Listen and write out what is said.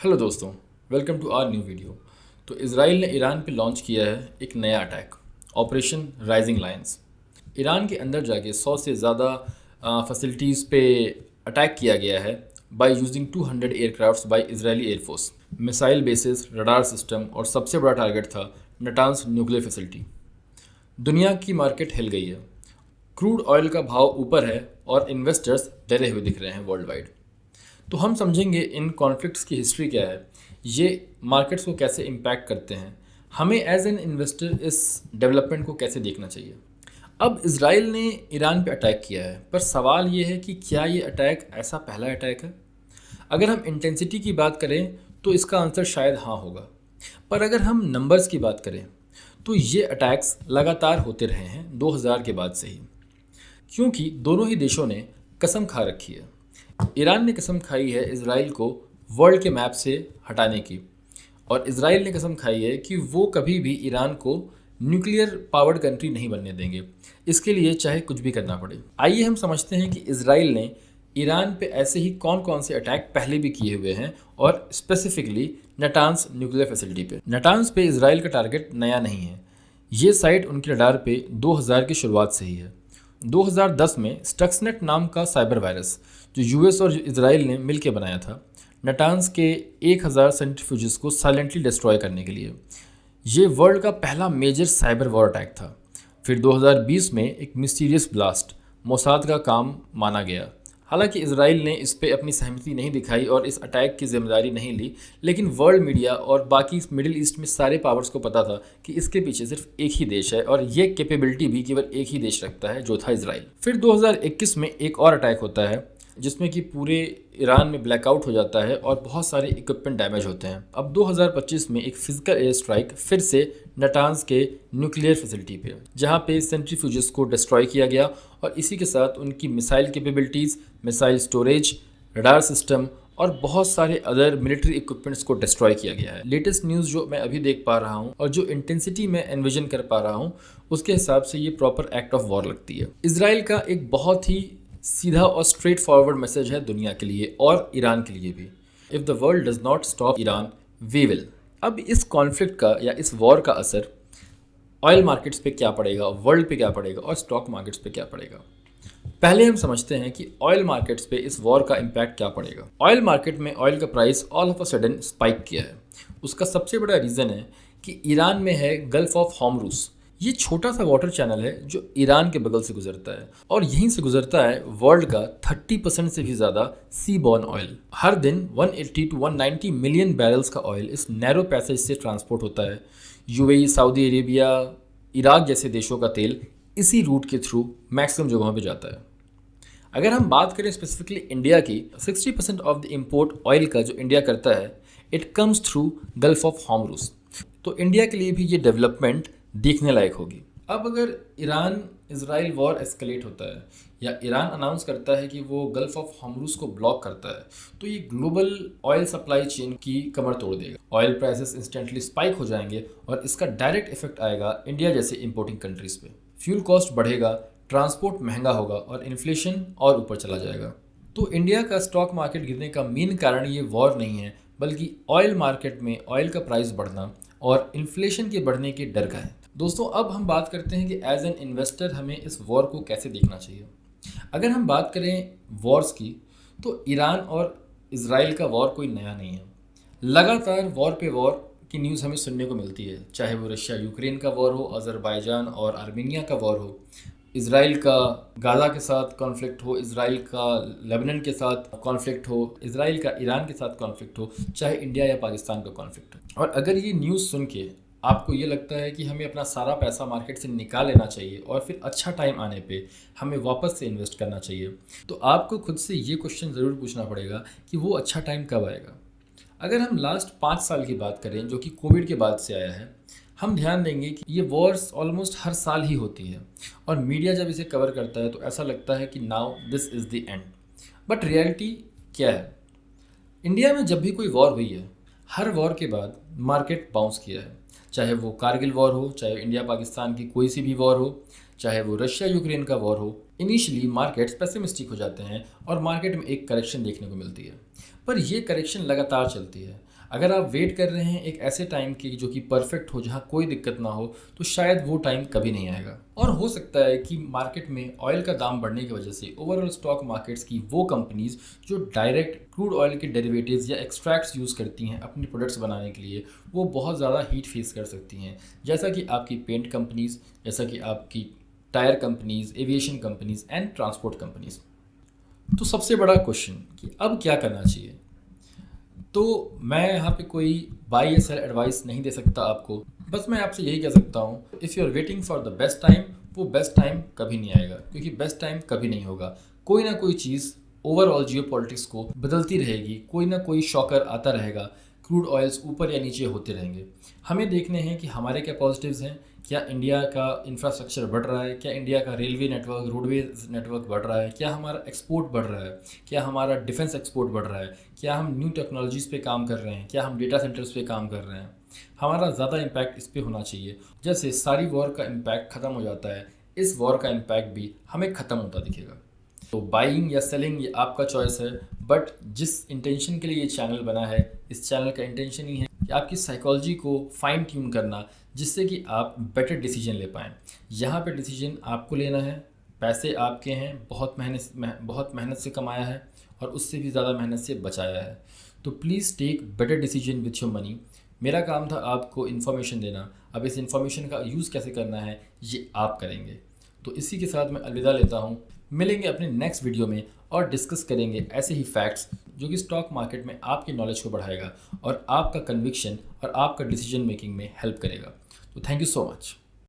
Hello दोस्तों, welcome to our new video. तो Israel ने ईरान पे लॉन्च किया है एक नया attack, operation rising lions. Iran के अंदर जाके 100 से ज़्यादा फैसिलिटीज़ पे अटैक किया गया है by using 200 aircrafts by Israeli air force, missile bases, radar system और सबसे बड़ा टारगेट था नटांस न्यूक्लियर फैसिलिटी। दुनिया की मार्केट हिल गई है, क्रूड ऑयल का भाव ऊपर है और इन्वेस्टर्स डरे हुए दिख रहे हैं वर्ल्ड वाइड। तो हम समझेंगे इन कॉन्फ्लिक्ट्स की हिस्ट्री क्या है, ये मार्केट्स को कैसे इम्पैक्ट करते हैं, हमें एज एन इन्वेस्टर इस डेवलपमेंट को कैसे देखना चाहिए। अब इसराइल ने ईरान पे अटैक किया है, पर सवाल ये है कि क्या ये अटैक ऐसा पहला अटैक है। अगर हम इंटेंसिटी की बात करें तो इसका आंसर शायद हाँ होगा, पर अगर हम नंबर्स की बात करें तो ये अटैक्स लगातार होते रहे हैं 2000 के बाद से ही, क्योंकि दोनों ही देशों ने कसम खा रखी है। ईरान ने कसम खाई है इसराइल को वर्ल्ड के मैप से हटाने की, और इसराइल ने कसम खाई है कि वो कभी भी ईरान को न्यूक्लियर पावर्ड कंट्री नहीं बनने देंगे, इसके लिए चाहे कुछ भी करना पड़े। आइए हम समझते हैं कि इसराइल ने ईरान पे ऐसे ही कौन कौन से अटैक पहले भी किए हुए हैं, और स्पेसिफिकली नटांस न्यूक्लियर फैसिलिटी पे। नटांस पे इसराइल का टारगेट नया नहीं है, ये साइट उनके रडार पे 2000 की शुरुआत से ही है। 2010 में स्टक्सनेट नाम का साइबर वायरस जो यूएस और इसराइल ने मिलकर बनाया था, नटांस के 1000 सेंट्रीफ्यूजेस को साइलेंटली डिस्ट्रॉय करने के लिए। ये वर्ल्ड का पहला मेजर साइबर वॉर अटैक था। फिर 2020 में एक मिस्टीरियस ब्लास्ट मोसाद का काम माना गया। हालांकि इसराइल ने इस पे अपनी सहमति नहीं दिखाई और इस अटैक की जिम्मेदारी नहीं ली, लेकिन वर्ल्ड मीडिया और बाकी मिडिल ईस्ट में सारे पावर्स को पता था कि इसके पीछे सिर्फ एक ही देश है, और ये कैपेबिलिटी भी केवल एक ही देश रखता है, जो था इसराइल। फिर 2021 में एक और अटैक होता है जिसमें कि पूरे ईरान में ब्लैकआउट हो जाता है और बहुत सारे इक्विपमेंट डैमेज होते हैं। अब 2025 में एक फिजिकल एयर स्ट्राइक फिर से नटांस के न्यूक्लियर फैसिलिटी पे, जहां पे सेंट्रीफ्यूजेस को डिस्ट्रॉय किया गया, और इसी के साथ उनकी missile capabilities, missile storage, radar system और बहुत सारे अदर मिलिट्री इक्विपमेंट्स को डिस्ट्रॉय किया गया है। लेटेस्ट न्यूज़ जो मैं अभी देख पा रहा हूँ और जो इंटेंसिटी मैं एनविजन कर पा रहा हूँ, उसके हिसाब से ये प्रॉपर एक्ट ऑफ वॉर लगती है। इसराइल का एक बहुत ही सीधा और स्ट्रेट फॉरवर्ड मैसेज है दुनिया के लिए और ईरान के लिए भी। If the world does not stop Iran, we will. अब इस कॉन्फ्लिक्ट का या इस वॉर का असर ऑयल मार्केट्स पे क्या पड़ेगा, वर्ल्ड पे क्या पड़ेगा और स्टॉक मार्केट्स पे क्या पड़ेगा। पहले हम समझते हैं कि ऑयल मार्केट्स पे इस वॉर का इम्पैक्ट क्या पड़ेगा। ऑयल मार्केट में ऑयल का price all of a sudden spike किया है। उसका सबसे बड़ा रीज़न है कि ईरान में है गल्फ ऑफ हॉर्मुज़। ये छोटा सा वाटर चैनल है जो ईरान के बगल से गुजरता है, और यहीं से गुजरता है वर्ल्ड का 30% से भी ज़्यादा सी बॉर्न ऑयल। हर दिन 180 to 190 मिलियन बैरल्स का ऑयल इस नैरो पैसेज से ट्रांसपोर्ट होता है। यूएई, सऊदी अरेबिया, इराक जैसे देशों का तेल इसी रूट के थ्रू मैक्सिमम जगहों पे जाता है। अगर हम बात करें स्पेसिफिकली इंडिया की, 60% ऑफ द इम्पोर्ट ऑयल का जो इंडिया करता है, it comes through gulf of Hormuz. तो इंडिया के लिए भी ये डेवलपमेंट देखने लायक होगी। अब अगर ईरान इसराइल वॉर एस्केलेट होता है या ईरान अनाउंस करता है कि वो गल्फ ऑफ हॉर्मुज़ को ब्लॉक करता है, तो ये ग्लोबल ऑयल सप्लाई चेन की कमर तोड़ देगा। ऑयल प्राइसेस इंस्टेंटली स्पाइक हो जाएंगे और इसका डायरेक्ट इफेक्ट आएगा इंडिया जैसे इंपोर्टिंग कंट्रीज़ पे। फ्यूल कॉस्ट बढ़ेगा, ट्रांसपोर्ट महंगा होगा और इन्फ्लेशन और ऊपर चला जाएगा। तो इंडिया का स्टॉक मार्केट गिरने का मेन कारण ये वॉर नहीं है, बल्कि ऑयल मार्केट में ऑयल का प्राइस बढ़ना और इन्फ्लेशन के बढ़ने के डर का है। दोस्तों, अब हम बात करते हैं कि एज एन इन्वेस्टर हमें इस वॉर को कैसे देखना चाहिए। अगर हम बात करें वॉर्स की, तो ईरान और इसराइल का वॉर कोई नया नहीं है। लगातार वॉर पे वॉर की न्यूज़ हमें सुनने को मिलती है, चाहे वो रशिया यूक्रेन का वॉर हो, अज़रबैजान और आर्मेनिया का वॉर हो, इसराइल का गाज़ा के साथ कॉन्फ्लिक्ट हो, इसराइल का लेबनान के साथ कॉन्फ्लिक्ट हो, इसराइल का ईरान के साथ कॉन्फ्लिक्ट हो, चाहे इंडिया या पाकिस्तान का कॉन्फ्लिक्ट हो। और अगर ये न्यूज़ सुन के आपको ये लगता है कि हमें अपना सारा पैसा मार्केट से निकाल लेना चाहिए और फिर अच्छा टाइम आने पे हमें वापस से इन्वेस्ट करना चाहिए, तो आपको खुद से ये क्वेश्चन ज़रूर पूछना पड़ेगा कि वो अच्छा टाइम कब आएगा। अगर हम लास्ट 5 साल की बात करें, जो कि कोविड के बाद से आया है, हम ध्यान देंगे कि ये वॉर्स ऑलमोस्ट हर साल ही होती है, और मीडिया जब इसे कवर करता है तो ऐसा लगता है कि now this is the end. But reality क्या है? इंडिया में जब भी कोई वॉर हुई है, हर वॉर के बाद मार्केट बाउंस किया है। चाहे वो कारगिल वॉर हो, चाहे इंडिया पाकिस्तान की कोई सी भी वॉर हो, चाहे वो रशिया यूक्रेन का वॉर हो, इनिशियली मार्केट्स पेसिमिस्टिक हो जाते हैं और मार्केट में एक करेक्शन देखने को मिलती है। पर ये करेक्शन लगातार चलती है। अगर आप वेट कर रहे हैं एक ऐसे टाइम की जो कि परफेक्ट हो, जहाँ कोई दिक्कत ना हो, तो शायद वो टाइम कभी नहीं आएगा। और हो सकता है कि मार्केट में ऑयल का दाम बढ़ने की वजह से ओवरऑल स्टॉक मार्केट्स की वो कंपनीज जो डायरेक्ट क्रूड ऑयल के डेरिवेटिव्स या एक्सट्रैक्ट्स यूज़ करती हैं अपनी प्रोडक्ट्स बनाने के लिए, वो बहुत ज़्यादा हीट फेस कर सकती हैं। जैसा कि आपकी पेंट कंपनीज, जैसा कि आपकी tyre companies, aviation companies and transport companies. तो सबसे बड़ा क्वेश्चन कि अब क्या करना चाहिए। तो मैं यहाँ पे कोई बाय या सेल एडवाइस नहीं दे सकता आपको, बस मैं आपसे यही कह सकता हूँ, if you are waiting for the best time, वो बेस्ट टाइम कभी नहीं आएगा, क्योंकि बेस्ट टाइम कभी नहीं होगा। कोई ना कोई चीज़ ओवरऑल जियो पॉलिटिक्स को बदलती रहेगी, कोई ना कोई शॉकर आता रहेगा, क्रूड ऑयल्स ऊपर या नीचे होते रहेंगे। हमें देखने हैं कि हमारे क्या पॉजिटिव्स हैं, क्या इंडिया का इंफ्रास्ट्रक्चर बढ़ रहा है, क्या इंडिया का रेलवे नेटवर्क, रोडवेज नेटवर्क बढ़ रहा है, क्या हमारा एक्सपोर्ट बढ़ रहा है, क्या हमारा डिफेंस एक्सपोर्ट बढ़ रहा है, क्या हम न्यू टेक्नोलॉजीज़ पे काम कर रहे हैं, क्या हम डेटा सेंटर्स पे काम कर रहे हैं। हमारा ज़्यादा इम्पैक्ट इस पे होना चाहिए। जैसे सारी वॉर का इम्पैक्ट ख़त्म हो जाता है, इस वॉर का इम्पैक्ट भी हमें ख़त्म होता दिखेगा। तो बाइंग या सेलिंग ये आपका चॉइस है, बट जिस इंटेंशन के लिए ये चैनल बना है, इस चैनल का इंटेंशन ही है कि आपकी साइकोलॉजी को फाइन ट्यून करना, जिससे कि आप बेटर डिसीजन ले पाएँ। यहाँ पे डिसीजन आपको लेना है, पैसे आपके हैं, बहुत मेहनत से कमाया है और उससे भी ज़्यादा मेहनत से बचाया है। तो please take better decision with your money. मेरा काम था आपको इन्फॉर्मेशन देना, अब इस इन्फॉर्मेशन का यूज़ कैसे करना है ये आप करेंगे। तो इसी के साथ मैं अलविदा लेता हूँ। मिलेंगे अपने नेक्स्ट वीडियो में और डिस्कस करेंगे ऐसे ही फैक्ट्स जो कि स्टॉक मार्केट में आपकी नॉलेज को बढ़ाएगा और आपका कन्विक्शन और आपका डिसीजन मेकिंग में हेल्प करेगा। तो थैंक यू सो मच।